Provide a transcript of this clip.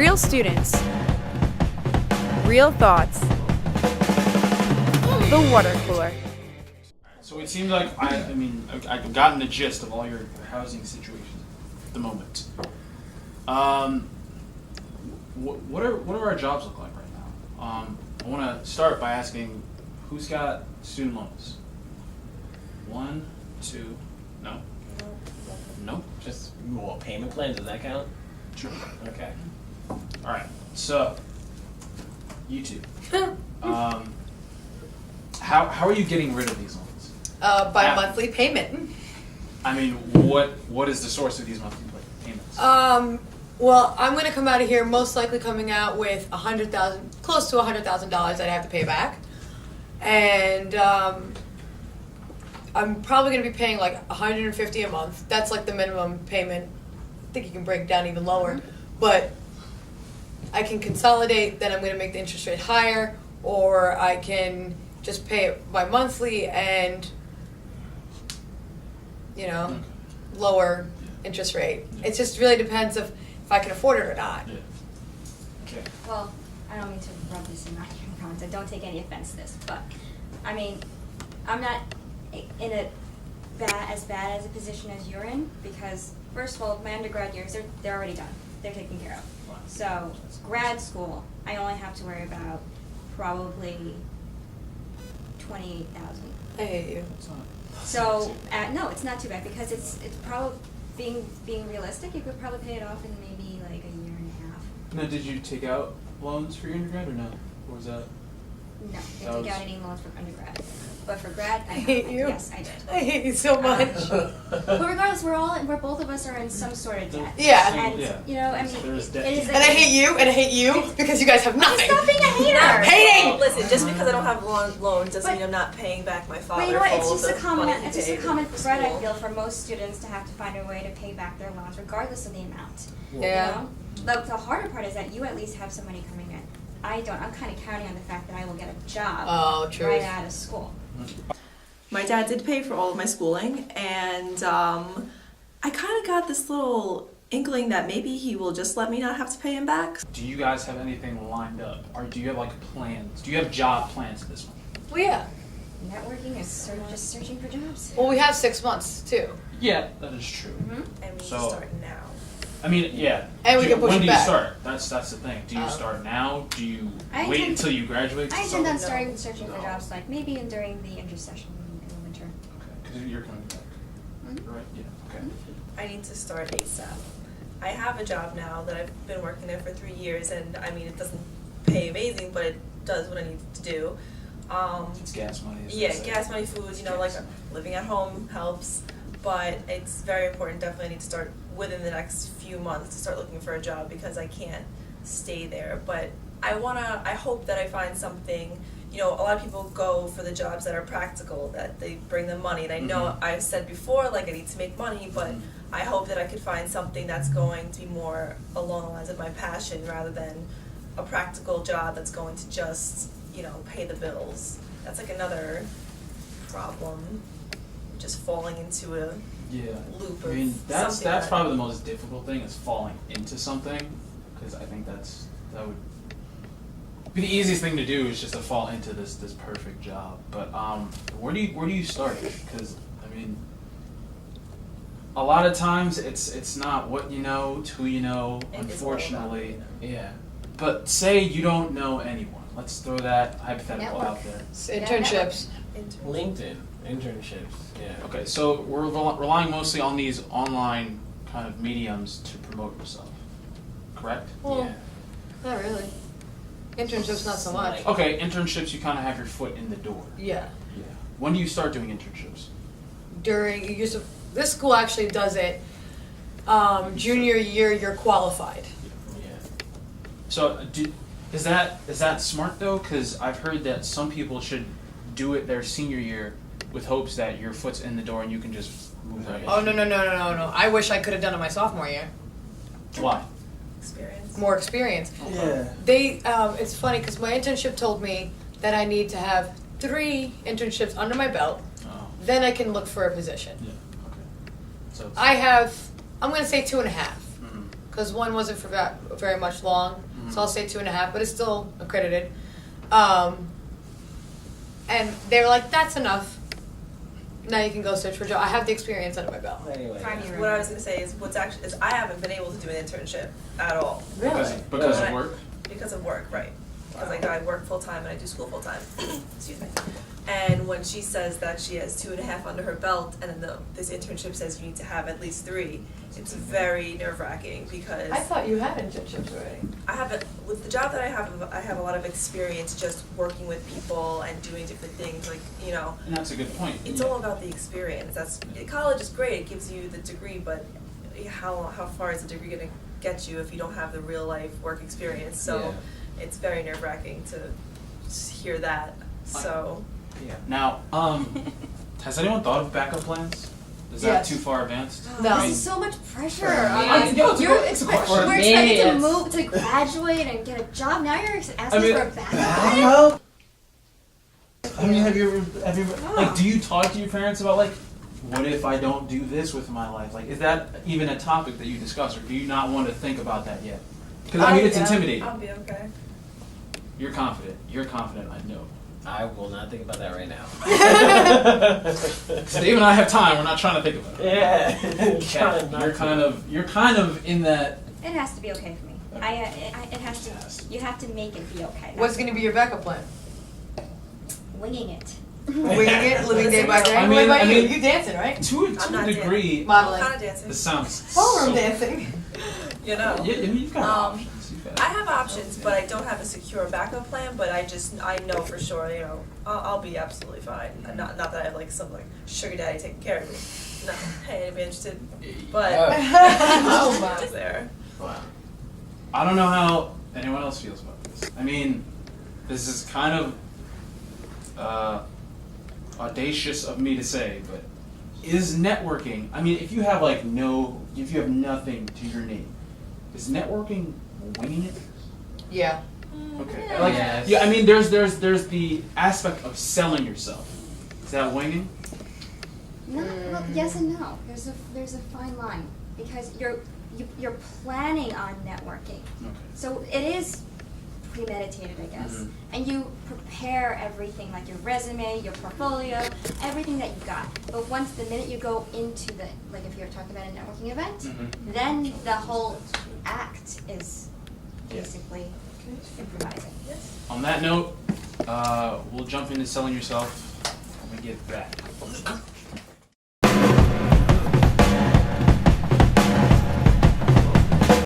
Real students. Real thoughts. The water cooler. So it seems like I've gotten the gist of all your housing situations at the moment. What do our jobs look like right now? I want to start by asking, who's got student loans? 1, 2, no? Nope. Just more payment plans, does that count? Sure. Okay. All right. So, you two. How are you getting rid of these loans? By monthly payment. I mean, what is the source of these monthly payments? Well, I'm going to come out of here most likely coming out with close to $100,000 that I have to pay back, and I'm probably going to be paying like $150 a month. That's like the minimum payment. I think you can break it down even lower, but I can consolidate. Then I'm going to make the interest rate higher, or I can just pay it by monthly and lower interest rate. It just really depends if I can afford it or not. Yeah. Okay. Well, I don't mean to rub this in my comments. I don't take any offense to this, but I mean, I'm not in as bad as a position as you're in, because first of all, my undergrad years they're already done. They're taken care of. Wow. So grad school, I only have to worry about probably $28,000. I hate you. It's not- So no, it's not too bad, because it's probably being realistic. You could probably pay it off in maybe like a year and a half. Now, did you take out loans for your undergrad or no? Or was that? No, I That didn't take was- out any loans for undergrad, but for grad, I hate you. Yes, I did. I hate you so much. But regardless, we're both of us are in some sort of debt. Yeah. And Yeah. I mean, There's debt. it is. And I hate you, and I hate you, because you guys have nothing. Stop being a hater. Hating! Listen, just because I don't have loans doesn't mean I'm not paying back my father. But you know what? for It's all just the a common. money he It's just a paid common in thread, I school. feel, for most students to have to find a way to pay back their loans, regardless of the amount. Yeah. You know? The harder part is that you at least have some money coming in. I don't. I'm kind of counting on the fact that I will get a job Oh, true. right out of school. My dad did pay for all of my schooling, and I kind of got this little inkling that maybe he will just let me not have to pay him back. Do you guys have anything lined up, or do you have like plans? Do you have job plans at this one? Well, yeah. Networking is just searching for jobs. Well, we have 6 months, too. Yeah, that is true. And we So- need to start now. I mean, yeah. And we can push when it do back. you start? That's the thing. Do you start now? Do you I wait intend- until you graduate? to I start? intend on starting searching No. for jobs like maybe during the intersession in the winter. Okay, because you're coming back, right? Yeah. Okay. I need to start ASAP. I have a job now that I've been working there for 3 years, and I mean, it doesn't pay amazing, but it does what I need to do. It's gas money. as they Yeah, say. gas money, food, like living at home helps, but it's very important. Definitely I need to start within the next few months to start looking for a job, because I can't stay there. But I hope that I find something, a lot of people go for the jobs that are practical, that they bring them money. And I know I've said before, like, I need to make money, but I hope that I could find something that's going to be more along the lines of my passion, rather than a practical job that's going to just, pay the bills. That's like another problem, just falling into a Yeah. loop I of mean, that's something that- probably the most difficult thing, is falling into something, because I think that would be the easiest thing to do, is just to fall into this perfect job. But where do you start? Because I mean, a lot of times it's not what you know, it's who you know. It is all about Unfortunately, who you know. yeah. But say you don't know anyone. Let's throw that hypothetical out there. Internships. LinkedIn, internships, yeah. Okay, so we're relying mostly on these online kind of mediums to promote yourself, correct? Well, Yeah. not really. Internships, not so much. Okay, internships, you kind of have your foot in the door. Yeah. Yeah. When do you start doing internships? This school actually does it. Junior year, you're qualified. Yeah. So, is that smart though? Because I've heard that some people should do it their senior year with hopes that your foot's in the door and you can just move right in. Oh, no. I wish I could have done it my sophomore year. Why? experience. More experience. Yeah. It's funny because my internship told me that I need to have 3 internships under my belt. Oh. Then I can look for a position. Yeah. Okay. So. I'm going to say 2.5. Mhm. because one wasn't for very much long, Mm-hmm. so I'll say 2.5, but it's still accredited. And they were like, that's enough. Now you can go search for a job. I have the experience under my belt. Anyway. What I was gonna say is I haven't been able to do an internship at all Because of work? because of work, right? Because I work full time and I do school full time. Excuse me. And when she says that she has 2.5 under her belt, and then this internship says you need to have at least 3, it's very nerve-wracking because I thought you had internships already. with the job that I have a lot of experience just working with people and doing different things, like, you know. And that's a good point. It's all about the experience. College is great, it gives you the degree, but how far is the degree gonna get you if you don't have the real life work experience? So it's very nerve-wracking to hear that. So Yeah. Now, has anyone thought of backup plans? Is that Yes. too far advanced? No. I mean, This is so much pressure. I mean, yeah, it's a You're good- it's a good question. we're Me, expected to it's- move, to graduate and get a job. Now you're asking mean, for a backup. backup? I mean, have you ever, like, do you talk to your parents about, like, what if I don't do this with my life? Like, is that even a topic that you discuss, or do you not want to think about that yet? Because, I mean, it's intimidating. I'll be okay. You're confident, I know. I will not think about that right now. Dave and I have time, we're not trying to think about it. Yeah. Kat, you're kind of in that. It has to be okay for me. It has to. Yes. You have to make it be okay. What's going to be your backup plan? Winging it? Winging it, living day by day? I mean- what about I you? mean- You dancing, right? To I'm a not degree, Modeling. Kind of dancing. this sounds Ballroom so- dancing. You know. Yeah, I mean, you've got options. I have options, but I don't have a secure backup plan. But I know for sure, you know, I'll be absolutely fine. Not that I have like some like sugar daddy taking care of me. No, hey, anybody interested? But it's there. Wow. I don't know how anyone else feels about this. I mean, this is kind of audacious of me to say, but is networking, I mean, if you have nothing to your name, is networking winging it? Yeah. Okay. Like, Yes. yeah, I mean, there's the aspect of selling yourself. Is that winging? No, well, yes and no. There's a fine line because you're planning on networking. Okay. So it is premeditated, I guess. Mhm. And you prepare everything, like your resume, your portfolio, everything that you got. But once the minute you go into the, like if you're talking about a networking event, Mhm. then the whole act is basically improvising. On that note, we'll jump into selling yourself when we get back.